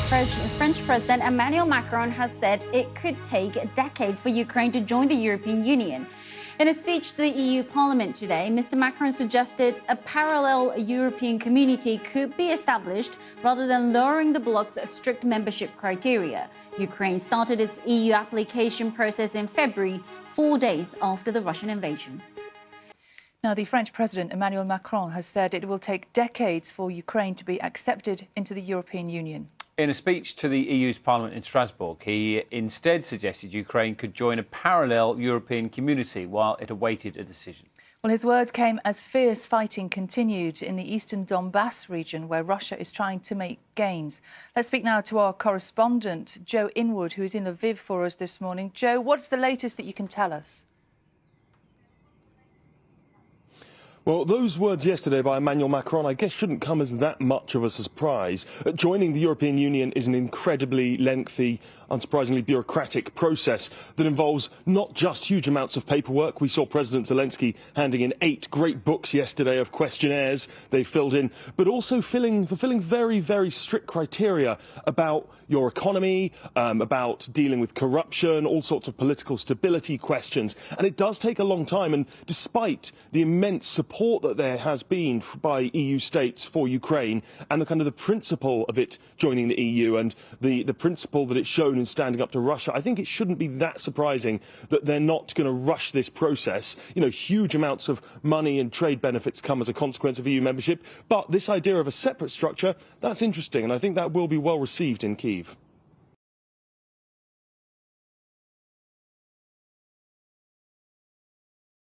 French President Emmanuel Macron has said it could take decades for Ukraine to join the European Union. In a speech to the EU Parliament today, Mr. Macron suggested a parallel European community could be established rather than lowering the bloc's strict membership criteria. Ukraine started its EU application process in February, 4 days after the Russian invasion. Now, the French President Emmanuel Macron has said it will take decades for Ukraine to be accepted into the European Union. In a speech to the EU's Parliament in Strasbourg, he instead suggested Ukraine could join a parallel European community while it awaited a decision. Well, his words came as fierce fighting continued in the eastern Donbass region, where Russia is trying to make gains. Let's speak now to our correspondent, Joe Inwood, who is in Lviv for us this morning. Joe, what's the latest that you can tell us? Well, those words yesterday by Emmanuel Macron, I guess, shouldn't come as that much of a surprise. Joining the European Union is an incredibly lengthy, unsurprisingly bureaucratic process that involves not just huge amounts of paperwork. We saw President Zelensky handing in 8 great books yesterday of questionnaires they filled in, but also fulfilling very, very strict criteria about your economy, about dealing with corruption, all sorts of political stability questions. And it does take a long time. And despite the immense support that there has been by EU states for Ukraine and the principle of it joining the EU and the principle that it's shown in standing up to Russia, I think it shouldn't be that surprising that they're not going to rush this process. You know, huge amounts of money and trade benefits come as a consequence of EU membership. But this idea of a separate structure, that's interesting, and I think that will be well received in Kyiv.